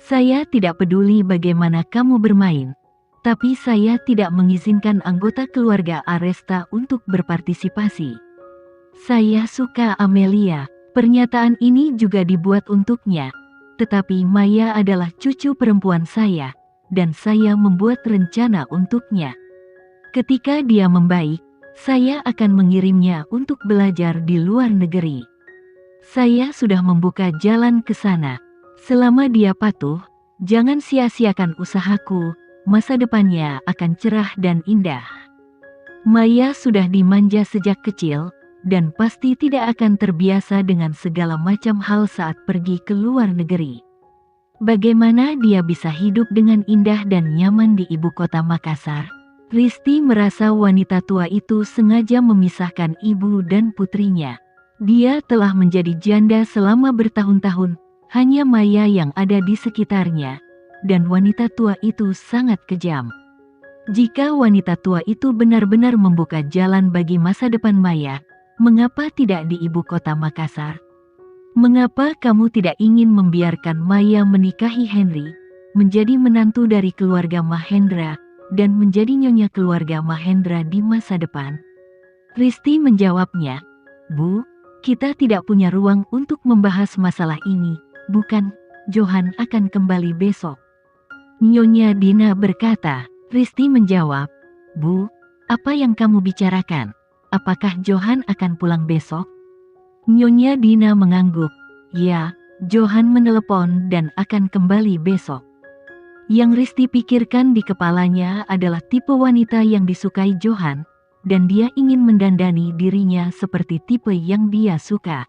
Saya tidak peduli bagaimana kamu bermain, tapi saya tidak mengizinkan anggota keluarga Aresta untuk berpartisipasi. Saya suka Amelia. Pernyataan ini juga dibuat untuknya. Tetapi Maya adalah cucu perempuan saya, dan saya membuat rencana untuknya. Ketika dia membaik, saya akan mengirimnya untuk belajar di luar negeri. Saya sudah membuka jalan ke sana. Selama dia patuh, jangan sia-siakan usahaku, masa depannya akan cerah dan indah. Maya sudah dimanja sejak kecil, dan pasti tidak akan terbiasa dengan segala macam hal saat pergi ke luar negeri. Bagaimana dia bisa hidup dengan indah dan nyaman di ibu kota Makassar? Risti merasa wanita tua itu sengaja memisahkan ibu dan putrinya. Dia telah menjadi janda selama bertahun-tahun, hanya Maya yang ada di sekitarnya, dan wanita tua itu sangat kejam. Jika wanita tua itu benar-benar membuka jalan bagi masa depan Maya, mengapa tidak di ibu kota Makassar? Mengapa kamu tidak ingin membiarkan Maya menikahi Henry, menjadi menantu dari keluarga Mahendra, dan menjadi nyonya keluarga Mahendra di masa depan? Risti menjawabnya, "Bu, kita tidak punya ruang untuk membahas masalah ini, bukan? Johan akan kembali besok." Nyonya Dina berkata. Risti menjawab, "Bu, apa yang kamu bicarakan? Apakah Johan akan pulang besok?" Nyonya Dina mengangguk. "Ya, Johan menelepon dan akan kembali besok." Yang Risti pikirkan di kepalanya adalah tipe wanita yang disukai Johan, dan dia ingin mendandani dirinya seperti tipe yang dia suka.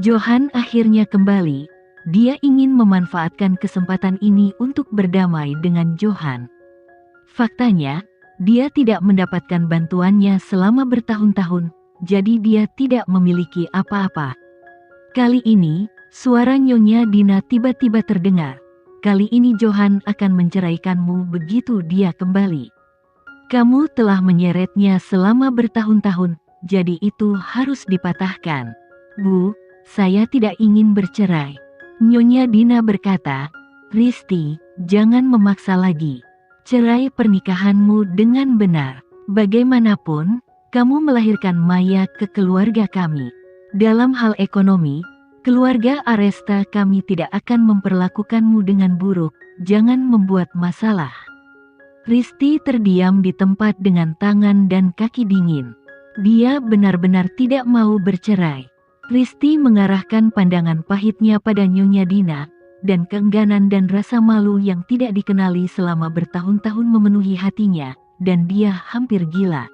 Johan akhirnya kembali. Dia ingin memanfaatkan kesempatan ini untuk berdamai dengan Johan. Faktanya, dia tidak mendapatkan bantuannya selama bertahun-tahun, jadi dia tidak memiliki apa-apa. Kali ini, suara Nyonya Dina tiba-tiba terdengar. "Kali ini Johan akan menceraikanmu begitu dia kembali. Kamu telah menyeretnya selama bertahun-tahun, jadi itu harus dipatahkan." "Bu, saya tidak ingin bercerai." Nyonya Dina berkata, "Risti, jangan memaksa lagi. Cerai pernikahanmu dengan benar. Bagaimanapun, kamu melahirkan Maya ke keluarga kami. Dalam hal ekonomi, keluarga Aresta kami tidak akan memperlakukanmu dengan buruk, jangan membuat masalah." Risti terdiam di tempat dengan tangan dan kaki dingin. Dia benar-benar tidak mau bercerai. Risti mengarahkan pandangan pahitnya pada Nyonya Dina, dan keengganan dan rasa malu yang tidak dikenali selama bertahun-tahun memenuhi hatinya, dan dia hampir gila.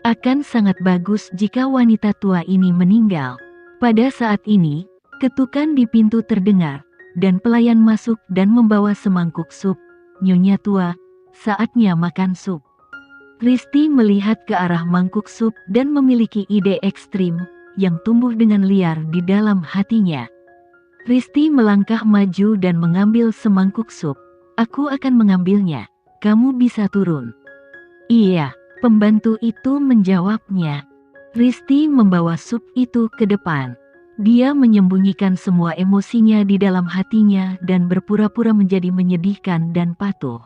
Akan sangat bagus jika wanita tua ini meninggal. Pada saat ini, ketukan di pintu terdengar, dan pelayan masuk dan membawa semangkuk sup. "Nyonya tua, saatnya makan sup." Risti melihat ke arah mangkuk sup dan memiliki ide ekstrim, yang tumbuh dengan liar di dalam hatinya. Risti melangkah maju dan mengambil semangkuk sup. "Aku akan mengambilnya, kamu bisa turun." "Iya," pembantu itu menjawabnya. Risti membawa sup itu ke depan. Dia menyembunyikan semua emosinya di dalam hatinya dan berpura-pura menjadi menyedihkan dan patuh.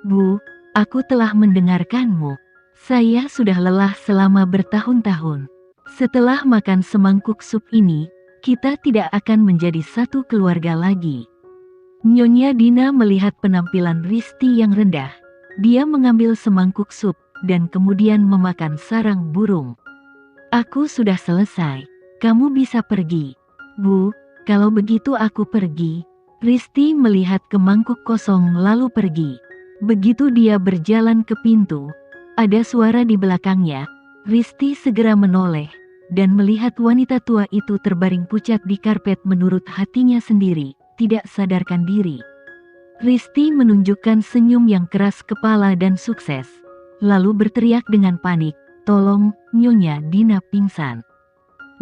"Bu, aku telah mendengarkanmu. Saya sudah lelah selama bertahun-tahun. Setelah makan semangkuk sup ini, kita tidak akan menjadi satu keluarga lagi." Nyonya Dina melihat penampilan Risti yang rendah. Dia mengambil semangkuk sup, dan kemudian memakan sarang burung. "Aku sudah selesai. Kamu bisa pergi." "Bu, kalau begitu aku pergi." Risti melihat ke mangkuk kosong lalu pergi. Begitu dia berjalan ke pintu, ada suara di belakangnya. Risti segera menoleh, dan melihat wanita tua itu terbaring pucat di karpet menurut hatinya sendiri, tidak sadarkan diri. Risti menunjukkan senyum yang keras kepala dan sukses, lalu berteriak dengan panik, "Tolong, Nyonya Dina pingsan."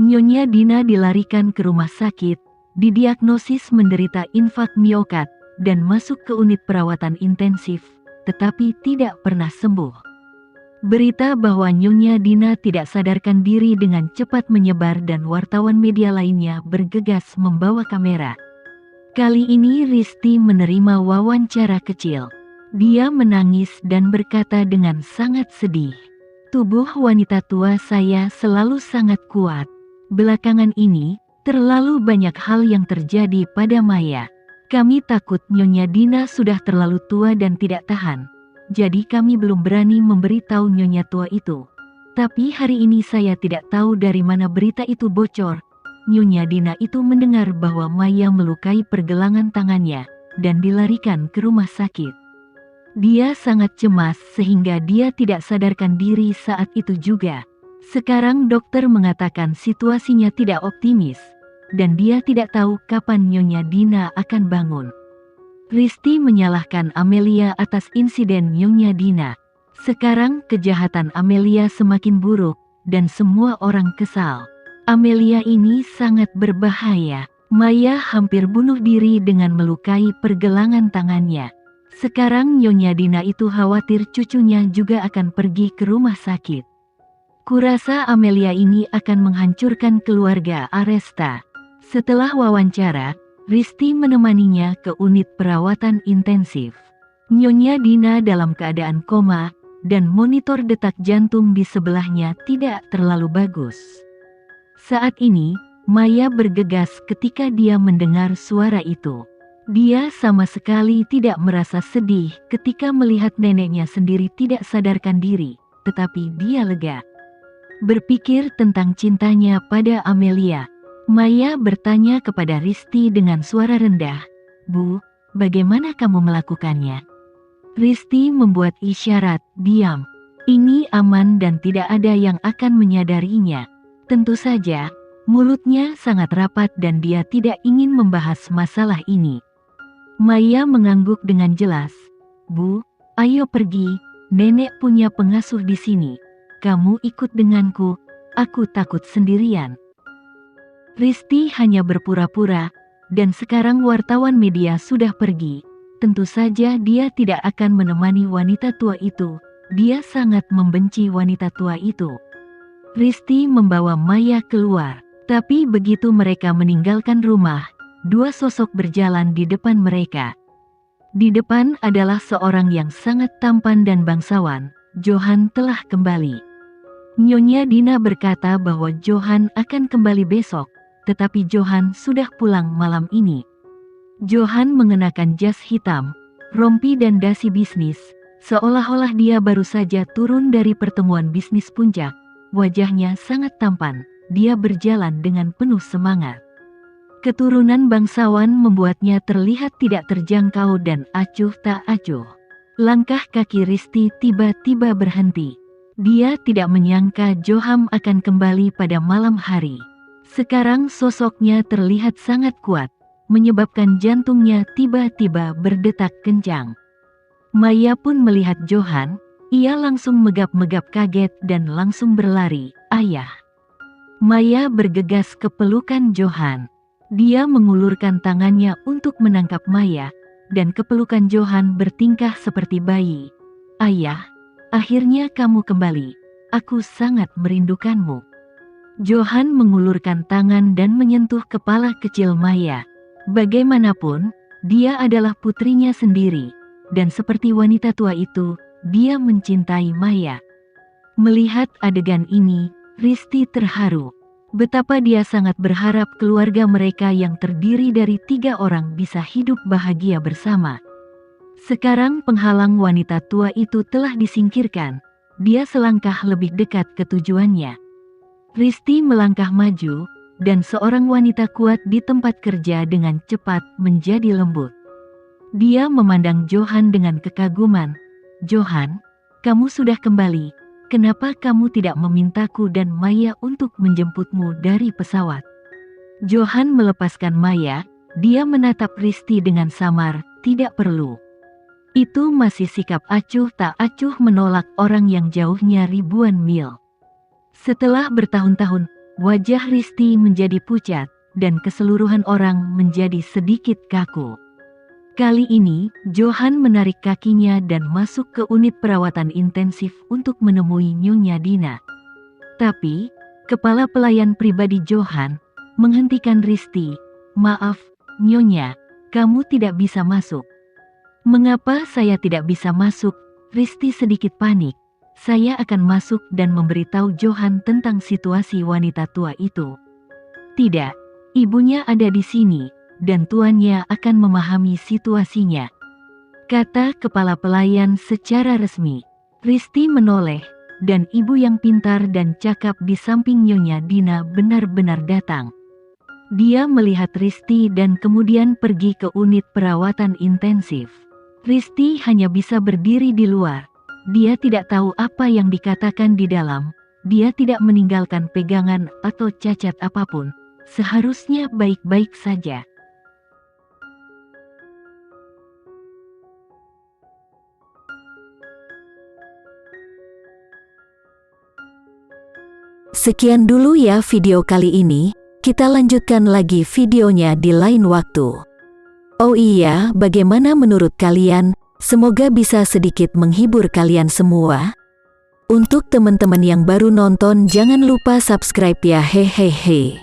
Nyonya Dina dilarikan ke rumah sakit, didiagnosis menderita infak miokard, dan masuk ke unit perawatan intensif, tetapi tidak pernah sembuh. Berita bahwa Nyonya Dina tidak sadarkan diri dengan cepat menyebar dan wartawan media lainnya bergegas membawa kamera. Kali ini Risti menerima wawancara kecil. Dia menangis dan berkata dengan sangat sedih, "Tubuh wanita tua saya selalu sangat kuat. Belakangan ini, terlalu banyak hal yang terjadi pada Maya. Kami takut Nyonya Dina sudah terlalu tua dan tidak tahan. Jadi kami belum berani memberitahu Nyonya tua itu. Tapi hari ini saya tidak tahu dari mana berita itu bocor. Nyonya Dina itu mendengar bahwa Maya melukai pergelangan tangannya dan dilarikan ke rumah sakit. Dia sangat cemas sehingga dia tidak sadarkan diri saat itu juga. Sekarang dokter mengatakan situasinya tidak optimis, dan dia tidak tahu kapan Nyonya Dina akan bangun." Risti menyalahkan Amelia atas insiden Nyonya Dina. Sekarang kejahatan Amelia semakin buruk, dan semua orang kesal. Amelia ini sangat berbahaya. Maya hampir bunuh diri dengan melukai pergelangan tangannya. Sekarang Nyonya Dina itu khawatir cucunya juga akan pergi ke rumah sakit. Kurasa Amelia ini akan menghancurkan keluarga Aresta. Setelah wawancara, Risti menemaninya ke unit perawatan intensif. Nyonya Dina dalam keadaan koma, dan monitor detak jantung di sebelahnya tidak terlalu bagus. Saat ini, Maya bergegas ketika dia mendengar suara itu. Dia sama sekali tidak merasa sedih ketika melihat neneknya sendiri tidak sadarkan diri, tetapi dia lega. Berpikir tentang cintanya pada Amelia, Maya bertanya kepada Risti dengan suara rendah, "Bu, bagaimana kamu melakukannya?" Risti membuat isyarat, "Diam. Ini aman dan tidak ada yang akan menyadarinya." Tentu saja, mulutnya sangat rapat dan dia tidak ingin membahas masalah ini. Maya mengangguk dengan jelas, "Bu, ayo pergi, nenek punya pengasuh di sini. Kamu ikut denganku, aku takut sendirian." Risti hanya berpura-pura, dan sekarang wartawan media sudah pergi. Tentu saja dia tidak akan menemani wanita tua itu. Dia sangat membenci wanita tua itu. Risti membawa Maya keluar, tapi begitu mereka meninggalkan rumah, dua sosok berjalan di depan mereka. Di depan adalah seorang yang sangat tampan dan bangsawan. Johan telah kembali. Nyonya Dina berkata bahwa Johan akan kembali besok, tetapi Johan sudah pulang malam ini. Johan mengenakan jas hitam, rompi dan dasi bisnis, seolah-olah dia baru saja turun dari pertemuan bisnis puncak. Wajahnya sangat tampan, dia berjalan dengan penuh semangat. Keturunan bangsawan membuatnya terlihat tidak terjangkau dan acuh tak acuh. Langkah kaki Risti tiba-tiba berhenti. Dia tidak menyangka Johan akan kembali pada malam hari. Sekarang sosoknya terlihat sangat kuat, menyebabkan jantungnya tiba-tiba berdetak kencang. Maya pun melihat Johan, ia langsung megap-megap kaget dan langsung berlari, "Ayah!" Maya bergegas ke pelukan Johan. Dia mengulurkan tangannya untuk menangkap Maya, dan kepelukan Johan bertingkah seperti bayi. "Ayah, akhirnya kamu kembali. Aku sangat merindukanmu." Johan mengulurkan tangan dan menyentuh kepala kecil Maya. Bagaimanapun, dia adalah putrinya sendiri, dan seperti wanita tua itu, dia mencintai Maya. Melihat adegan ini, Risti terharu. Betapa dia sangat berharap keluarga mereka yang terdiri dari 3 orang bisa hidup bahagia bersama. Sekarang penghalang wanita tua itu telah disingkirkan. Dia selangkah lebih dekat ke tujuannya. Risti melangkah maju, dan seorang wanita kuat di tempat kerja dengan cepat menjadi lembut. Dia memandang Johan dengan kekaguman. "Johan, kamu sudah kembali. Kenapa kamu tidak memintaku dan Maya untuk menjemputmu dari pesawat?" Johan melepaskan Maya, dia menatap Risti dengan samar, "Tidak perlu." Itu masih sikap acuh tak acuh menolak orang yang jauhnya ribuan mil. Setelah bertahun-tahun, wajah Risti menjadi pucat, dan keseluruhan orang menjadi sedikit kaku. Kali ini, Johan menarik kakinya dan masuk ke unit perawatan intensif untuk menemui Nyonya Dina. Tapi, kepala pelayan pribadi Johan menghentikan Risti. "Maaf, Nyonya, kamu tidak bisa masuk." "Mengapa saya tidak bisa masuk?" Risti sedikit panik. "Saya akan masuk dan memberitahu Johan tentang situasi wanita tua itu." "Tidak, ibunya ada di sini, dan tuannya akan memahami situasinya," kata kepala pelayan secara resmi. Risti menoleh, dan ibu yang pintar dan cakap di samping Nyonya Dina benar-benar datang. Dia melihat Risti dan kemudian pergi ke unit perawatan intensif. Risti hanya bisa berdiri di luar. Dia tidak tahu apa yang dikatakan di dalam. Dia tidak meninggalkan pegangan atau cacat apapun. Seharusnya baik-baik saja. Sekian dulu ya video kali ini. Kita lanjutkan lagi videonya di lain waktu. Oh iya, bagaimana menurut kalian? Semoga bisa sedikit menghibur kalian semua. Untuk teman-teman yang baru nonton, jangan lupa subscribe ya, hehehe.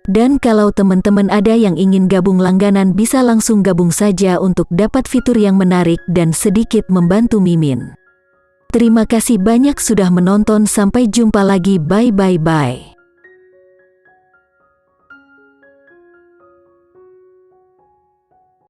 Dan kalau teman-teman ada yang ingin gabung langganan, bisa langsung gabung saja untuk dapat fitur yang menarik dan sedikit membantu Mimin. Terima kasih banyak sudah menonton, sampai jumpa lagi, bye.